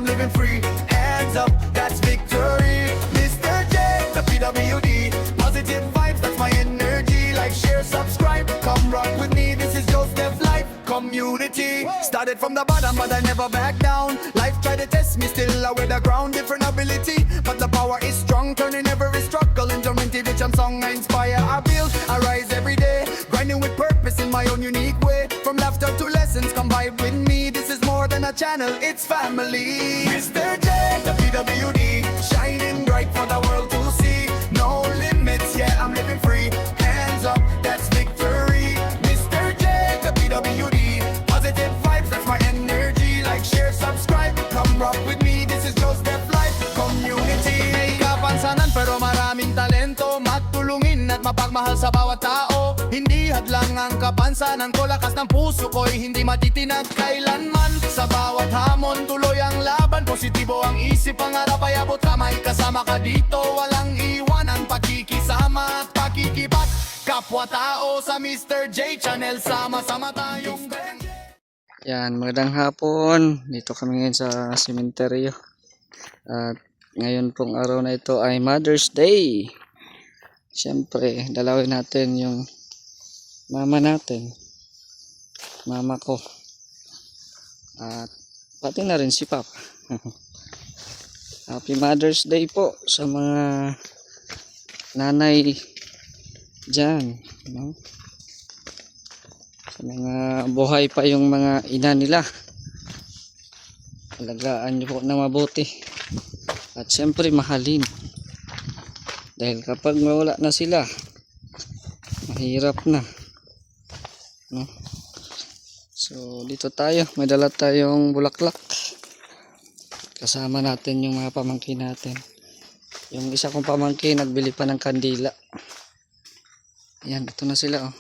living free. Hands up, that's victory. Mr. J, the PWD. Positive vibes, that's my energy. Like, share, subscribe, come rock with me. This is Joseph Life Community. Started from the bottom, but I never back down. Life tried to test me, still I wear the ground. Different ability, but the power is strong. Turning every struggle into motivation song. I inspire, I build, I rise every day. Grinding with purpose in my own unique way. From laughter to lessons, come vibe with me. This is more than a channel, it's family. Mr. J, the PWD, shining bright for the world to see. No limits, yeah, I'm living free. Hands up, that's victory. Mr. J, the PWD, positive vibes, that's my energy. Like, share, subscribe, come rock with me. This is Joseph Life Community. May kapansanan pero maraming talento. Magtulungin at mapagmahal sa bawat tao. Hindi hadlang ang kapansanan ko. Lakas ng puso ko'y hindi matitinag kailanman. Sa bawat hamon tuloy ang laban. Positibo ang isip, pangarap ay abot kamay. Kasama ka dito, walang iwanan. Pakikisama at pakikibat. Kapwa-tao sa Mr. J Channel. Sama-sama tayong Yan, magandang hapon. Dito kami ngayon sa sementeryo. At ngayon pong araw na ito ay Mother's Day. Siyempre, dalawin natin yung mama natin. Mama ko. At pati na rin si Papa. Happy Mother's Day po sa mga nanay dyan. No? Sa mga buhay pa yung mga ina nila. Alagaan nyo po na mabuti. At siyempre mahalin. Dahil kapag mawala na sila, mahirap na. No? So dito tayo, may dala tayong bulaklak. Kasama natin yung mga pamangkin natin. Yung isa kong pamangkin nagbili pa ng kandila. Ayan, ito na sila oh.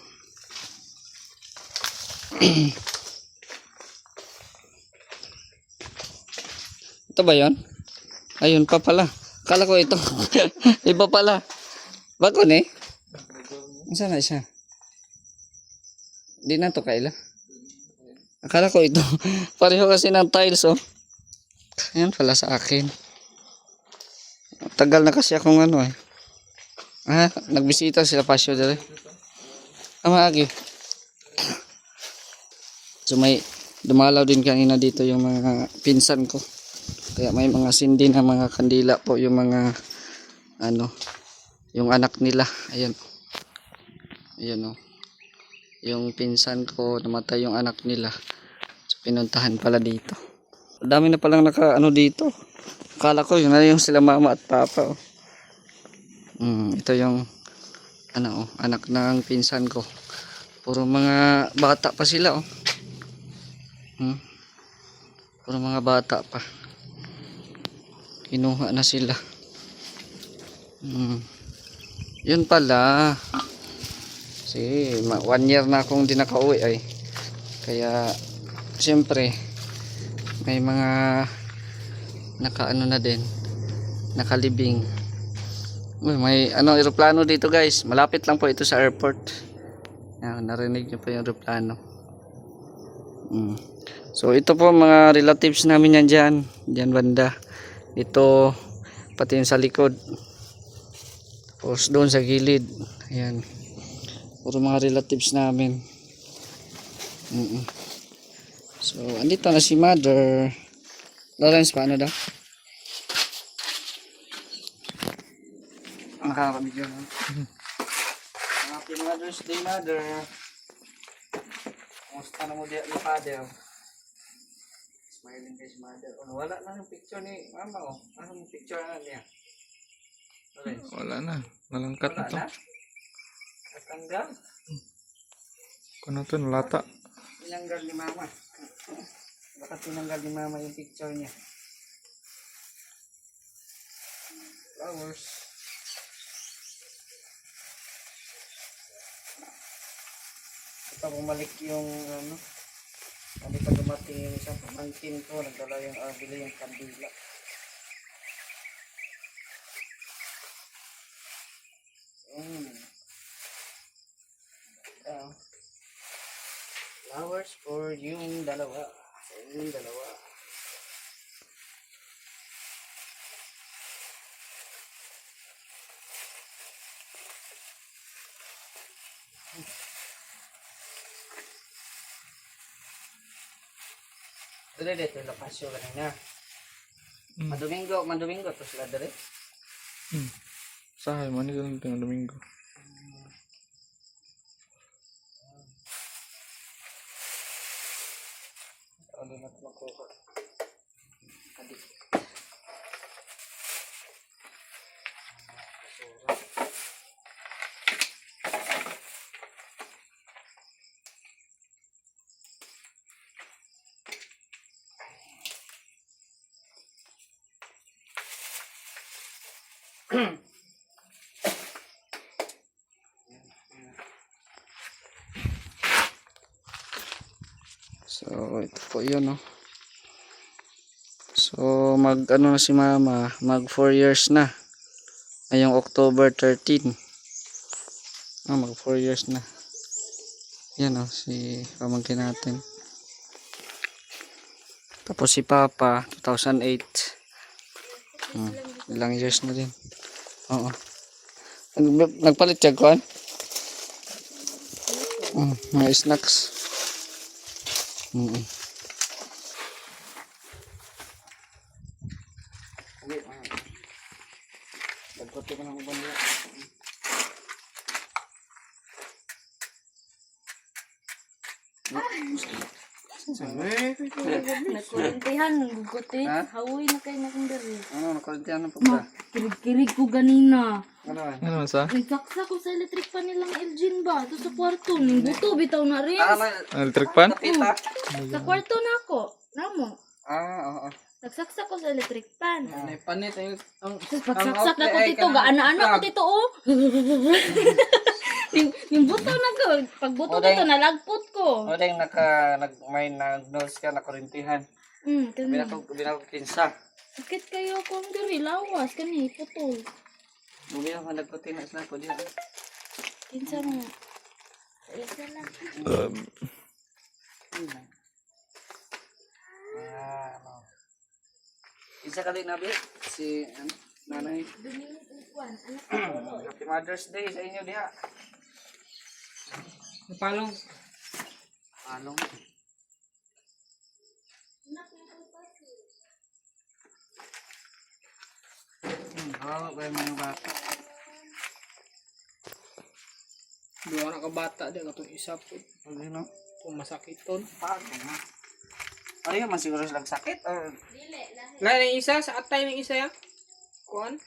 Ito ba yun? Ayun pa pala. Akala ko ito. Iba pala. Bakon eh. Saan na siya? Di na to kaila. Akala ko ito. Pareho kasi ng tiles oh. Ayan pala sa akin. Tagal na kasi akong ano eh. Nagbisita sila pasyo dali. Maagi. So may dumalaw din kanina dito yung mga pinsan ko. Kaya may mga sindi na mga kandila po yung mga ano, yung anak nila. Ayan. Ayan oh. Yung pinsan ko namatay yung anak nila. So pinuntahan pala dito. Dami na palang naka ano dito. Akala ko yun na yung sila mama at papa oh. Ito yung ano oh, anak ng pinsan ko. Puro mga bata pa sila oh. Puro mga bata pa. Kinuha na sila. Yun pala. Kasi 1 year na akong di nakauwi ay. Kaya siyempre may mga nakaano na din. Nakalibing. May ano eroplano dito guys. Malapit lang po ito sa airport. Narinig niyo po yung eroplano. So ito po mga relatives namin yan dyan. Dyan banda. Ito pati yung sa likod. Tapos doon sa gilid. Ayan. Puro mga relatives namin. So andito na si Mother. Lawrence, paano daw? Nakakabigyo na. Happy Mother's Day, Mother. Kumusta na mo diya ni Father? Smiling kay si Mother. Wala na yung picture ni Mama oh. Ano yung picture na niya? Wala na. Nalangkat na to. Natanggal. Kano to, nalata. Tinanggal ni Mama. Baka tinanggal ni Mama yung picture niya. Flowers. Ito bumalik yung ano. Hindi pa dumating yung isang pamangkin ko. Nagdala yung bili yung kandila. Flowers for yung dalawa. Yung dalawa. Dali dito lapasyo kanina. Mm. Madomingo to sila dali. Sahay man ito ng Domingo. Ano na ito makuha. Adik. So, ito po yun, no. So, ano na si mama, mag 4 years na. Ngayong October 13. Mag 4 years na. Yan, no, si pamangkin natin. Tapos si Papa, 2008. Ilang years na din. Oo. Nagpalit siya, kuhan? Mga snacks. Nagkote ko ng ubang niya. Nagkurintihan, guguti. Ha? Hawi na kayo na kong dari. Ano, nakalintihan na po ba? Kirig-kirig ko ganina. Ano ba? Ano man sa? Nagsaksa ko sa electric pan nilang Elgin ba? Ito sa kwarto. Ning buto, bitaw na rin. Electric pan? Nakita? Sa kwarto na ako. Namo. Oo. Nagsaksa ko sa electric pan. May panit. Tapos pagsaksak na ko dito, gaana-ana ko dito, oh. Yung buto na ko. Pag buto dito, nalagpot ko. O dahil may nag-nose ka, nakurintihan. Binakog-pinsa. Sakit kayo akong dari, lawas, kani, putol. Bumiyang ka nagkutin na sila po diyan. Kinsa mo. Isa lang. Isa ka din nabi? Si nanay. Happy Mother's Day sa inyo diha. Palong. Palong. Hawa ba yung mga bata? Dua na ka bata di katong isa po. Ano? Kung masakiton. Paano na? Ano yun? Masiguro silang sakit? Or... Lain ng isa sa atay ng isa ya. Kuan?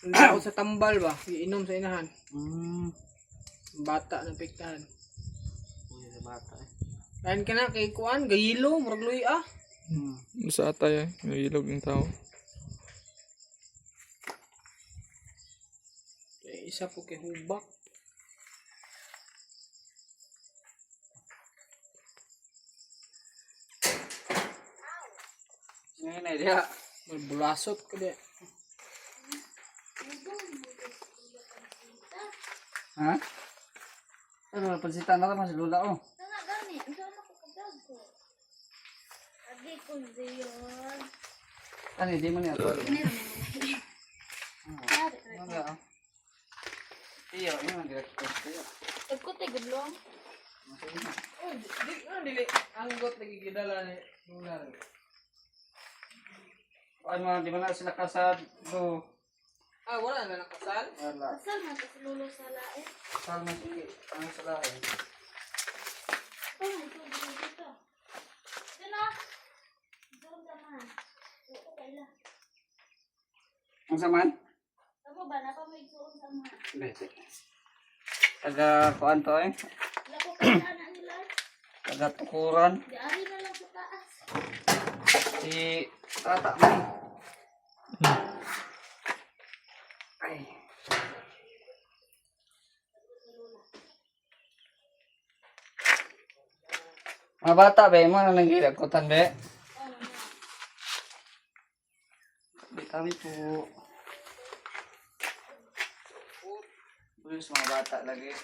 Hindi ako sa tambal ba? Iinom sa inahan. Bata na piktahan. Uy, sa bata eh. Lain ka na kay kuan, gayilo, murag luy ah. Sa atay may ilog ng tao. Kay isa po kay hubak. Ngayon na diha. May bulasot ko di. Ha? Pero pansitan na naman si Lula oh. Nga gani, ito na ko kadag ko. Agi ko diyon. Ano, di mo niya to. Sorry. Ano nga oh. Iyo, yun ang direkto. Iyo. Tagkote gudlong. Oh, dili anggot lagi gidala ni lunar. Ano, di mo na sila kasad. Do. Ah, wala na nakasal. Wala. Asal man ta lulo sa lae. Salma sige. Ang salahin. Oh, ito dito. Dino. Doon naman. Oo, kaila. Ang saman? Tamo ba na pa may suon sa mga. Bete. Taga kuan to eh. Wala ko kaya na nila. Taga tukuran. Di ari na lang sa taas. Si Tata man. Ay. Mga bata be, mo na nang gilakutan be. Kami po. Pulis mga bata lagi.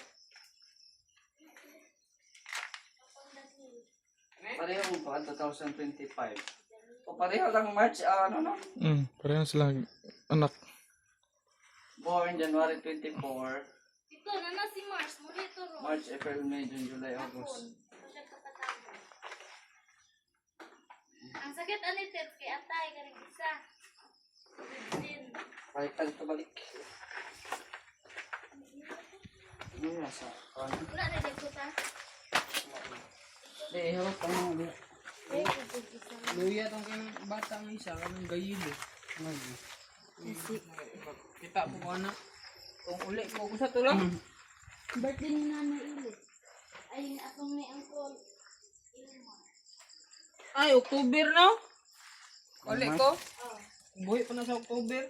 Pareho mo pa 2025. O pareho lang March, ano no? Parehas sila anak. Born January 24, Ito na si Mars mo dito ro. March, April, May, June, July, August. Siya kapatago. Ang sakit ani tips kay atay kaning isa. Din. Baliktad ito balik. Ano nasa? Wala na dito ta. Harap ka mga di. Luya tong kanang bata ng isa, kanang gayilo. Kita po ko na. Kung uli ko sa tulang. Birthday ni Nana Ilit. Ay, atong ni Uncle Ilma. Ay, October na. Uli ko. Oh. Buhi pa na sa October.